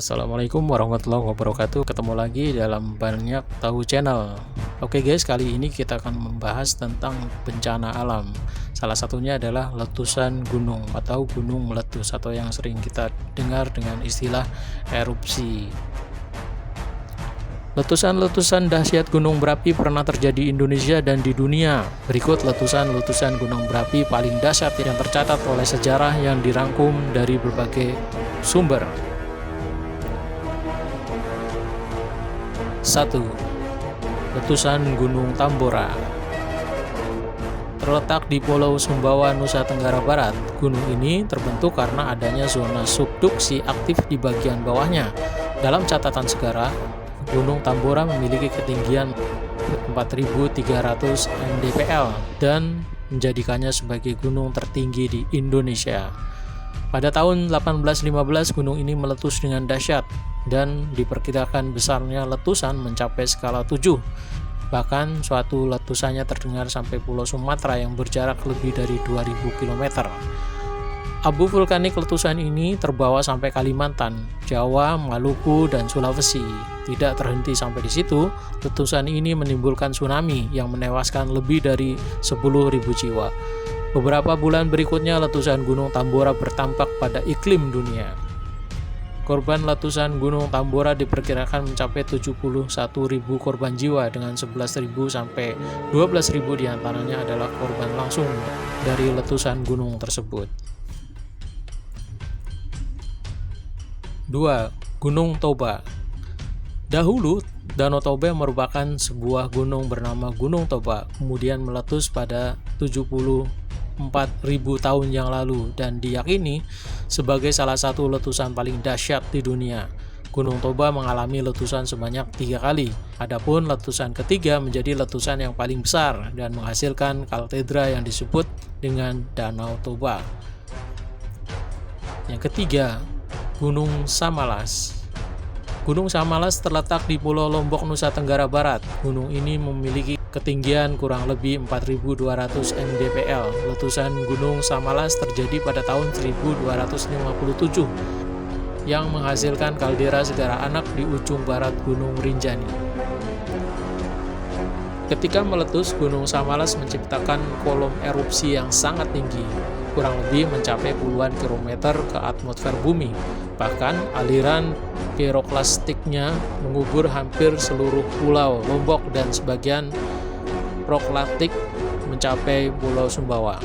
Assalamualaikum warahmatullahi wabarakatuh. Ketemu lagi dalam Banyak Tahu Channel. Oke guys, kali ini kita akan membahas tentang bencana alam. Salah satunya adalah letusan gunung atau gunung meletus, atau yang sering kita dengar dengan istilah erupsi. Letusan-letusan dahsyat gunung berapi pernah terjadi di Indonesia dan di dunia. Berikut letusan-letusan gunung berapi paling dahsyat yang tercatat oleh sejarah yang dirangkum dari berbagai sumber. 1. Letusan Gunung Tambora. Terletak di Pulau Sumbawa, Nusa Tenggara Barat. Gunung ini terbentuk karena adanya zona subduksi aktif di bagian bawahnya. Dalam catatan sejarah, Gunung Tambora memiliki ketinggian 4.300 mdpl dan menjadikannya sebagai gunung tertinggi di Indonesia. Pada tahun 1815, gunung ini meletus dengan dahsyat dan diperkirakan besarnya letusan mencapai skala 7. Bahkan suatu letusannya terdengar sampai Pulau Sumatera yang berjarak lebih dari 2000 km. Abu vulkanik letusan ini terbawa sampai Kalimantan, Jawa, Maluku, dan Sulawesi. Tidak terhenti sampai di situ, letusan ini menimbulkan tsunami yang menewaskan lebih dari 10.000 jiwa. Beberapa bulan berikutnya, letusan Gunung Tambora bertampak pada iklim dunia. Korban letusan Gunung Tambora diperkirakan mencapai 71.000 korban jiwa, dengan 11.000 sampai 12.000 diantaranya adalah korban langsung dari letusan gunung tersebut. 2. Gunung Toba. Dahulu, Danau Toba merupakan sebuah gunung bernama Gunung Toba, kemudian meletus pada 74.000 tahun yang lalu dan diyakini sebagai salah satu letusan paling dahsyat di dunia. Gunung Toba mengalami letusan sebanyak 3 kali. Adapun letusan ketiga menjadi letusan yang paling besar dan menghasilkan kaldera yang disebut dengan Danau Toba. Yang ketiga, Gunung Samalas. Gunung Samalas terletak di Pulau Lombok, Nusa Tenggara Barat. Gunung ini memiliki ketinggian kurang lebih 4.200 mdpl. Letusan Gunung Samalas terjadi pada tahun 1257 yang menghasilkan kaldera segara anak di ujung barat Gunung Rinjani. Ketika meletus, Gunung Samalas menciptakan kolom erupsi yang sangat tinggi, kurang lebih mencapai puluhan kilometer ke atmosfer bumi. Bahkan aliran piroklastiknya mengubur hampir seluruh pulau Lombok dan sebagian proklatik mencapai Pulau Sumbawa.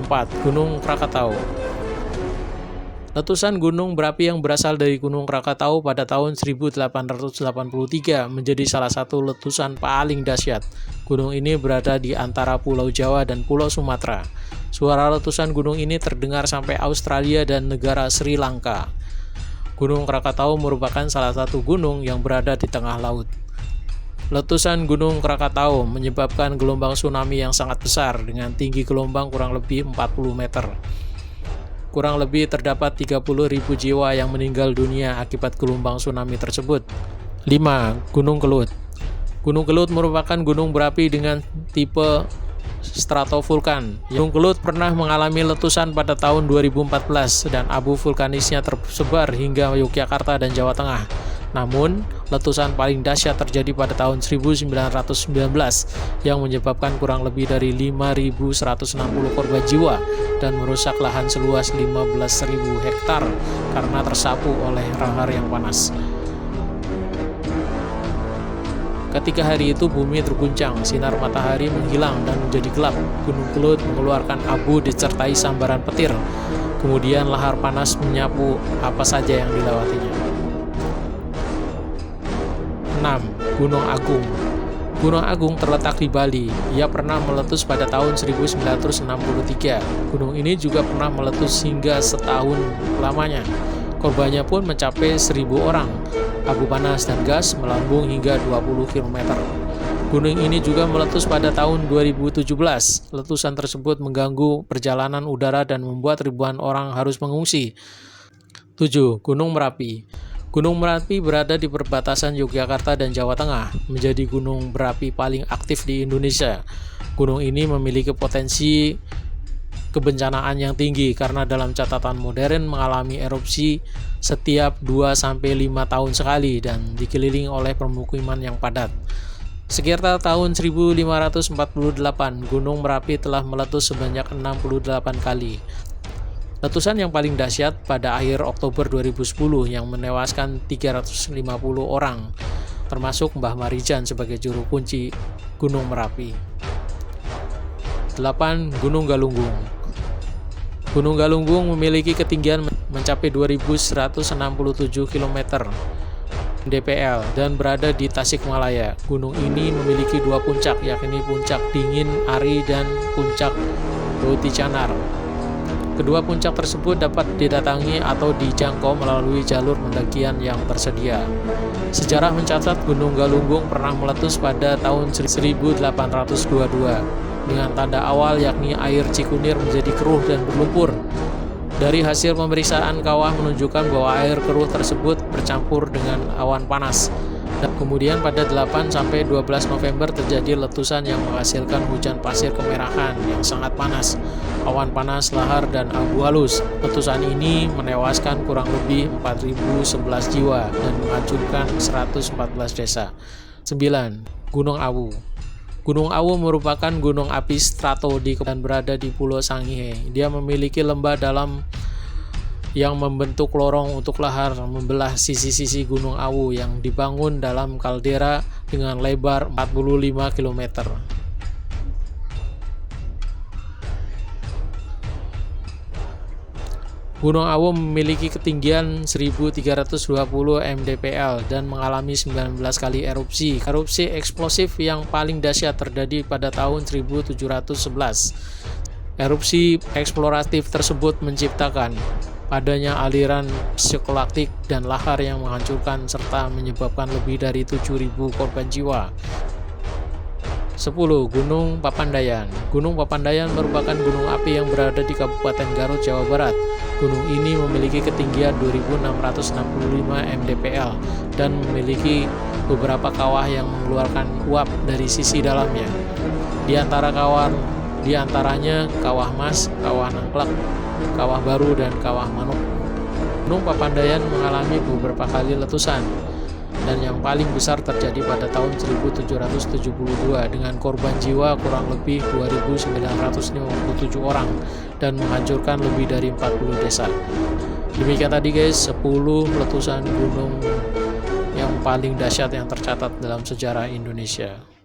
4. Gunung Krakatau. Letusan gunung berapi yang berasal dari Gunung Krakatau pada tahun 1883 menjadi salah satu letusan paling dahsyat. Gunung ini berada di antara Pulau Jawa dan Pulau Sumatera. Suara letusan gunung ini terdengar sampai Australia dan negara Sri Lanka. Gunung Krakatau merupakan salah satu gunung yang berada di tengah laut. Letusan Gunung Krakatau menyebabkan gelombang tsunami yang sangat besar dengan tinggi gelombang kurang lebih 40 meter. Kurang lebih terdapat 30.000 jiwa yang meninggal dunia akibat gelombang tsunami tersebut. 5. Gunung Kelut. Gunung Kelut merupakan gunung berapi dengan tipe stratovulkan. Gunung Kelut pernah mengalami letusan pada tahun 2014 dan abu vulkanisnya tersebar hingga Yogyakarta dan Jawa Tengah. Namun, letusan paling dahsyat terjadi pada tahun 1919 yang menyebabkan kurang lebih dari 5.160 korban jiwa dan merusak lahan seluas 15.000 hektar karena tersapu oleh lahar yang panas. Ketika hari itu bumi terguncang, sinar matahari menghilang dan menjadi gelap. Gunung Kelut mengeluarkan abu disertai sambaran petir. Kemudian lahar panas menyapu apa saja yang dilewatinya. 6. Gunung Agung. Gunung Agung terletak di Bali. Ia pernah meletus pada tahun 1963. Gunung ini juga pernah meletus hingga setahun lamanya. Korbannya pun mencapai 1.000 orang. Abu panas dan gas melambung hingga 20 km. Gunung ini juga meletus pada tahun 2017. Letusan tersebut mengganggu perjalanan udara dan membuat ribuan orang harus mengungsi. 7. Gunung Merapi. Gunung Merapi berada di perbatasan Yogyakarta dan Jawa Tengah, menjadi gunung berapi paling aktif di Indonesia. Gunung ini memiliki potensi kebencanaan yang tinggi karena dalam catatan modern mengalami erupsi setiap 2-5 tahun sekali dan dikelilingi oleh permukiman yang padat. Sekitar tahun 1548, Gunung Merapi telah meletus sebanyak 68 kali. Letusan yang paling dahsyat pada akhir Oktober 2010 yang menewaskan 350 orang, termasuk Mbah Marijan sebagai juru kunci Gunung Merapi. 8. Gunung Galunggung. Gunung Galunggung memiliki ketinggian mencapai 2167 km mdpl dan berada di Tasikmalaya. Gunung ini memiliki dua puncak, yakni Puncak Dingin Ari dan Puncak Boti Canar. Kedua puncak tersebut dapat didatangi atau dijangkau melalui jalur pendakian yang tersedia. Sejarah mencatat Gunung Galunggung pernah meletus pada tahun 1822 dengan tanda awal yakni air Cikunir menjadi keruh dan berlumpur. Dari hasil pemeriksaan kawah menunjukkan bahwa air keruh tersebut bercampur dengan awan panas. Dan kemudian pada 8-12 November terjadi letusan yang menghasilkan hujan pasir kemerahan yang sangat panas, awan panas, lahar, dan abu halus. Letusan ini menewaskan kurang lebih 4.011 jiwa dan menghancurkan 114 desa. 9. Gunung Awu. Gunung Awu merupakan gunung api strato dan berada di Pulau Sangihe. Dia memiliki lembah dalam yang membentuk lorong untuk lahar membelah sisi-sisi Gunung Awu yang dibangun dalam kaldera dengan lebar 45 km. Gunung Awu memiliki ketinggian 1320 mdpl dan mengalami 19 kali erupsi. Erupsi eksplosif yang paling dahsyat terjadi pada tahun 1711. Erupsi eksploratif tersebut menciptakan adanya aliran psikolaktik dan lahar yang menghancurkan serta menyebabkan lebih dari 7.000 korban jiwa. 10. Gunung Papandayan. Gunung Papandayan merupakan gunung api yang berada di Kabupaten Garut, Jawa Barat. Gunung ini memiliki ketinggian 2.665 mdpl dan memiliki beberapa kawah yang mengeluarkan uap dari sisi dalamnya. Di antaranya Kawah Mas, Kawah Nangklek, Kawah Baru, dan Kawah Manuk. Gunung Papandayan mengalami beberapa kali letusan dan yang paling besar terjadi pada tahun 1772 dengan korban jiwa kurang lebih 2.957 orang dan menghancurkan lebih dari 40 desa. Demikian tadi guys 10 letusan gunung yang paling dahsyat yang tercatat dalam sejarah Indonesia.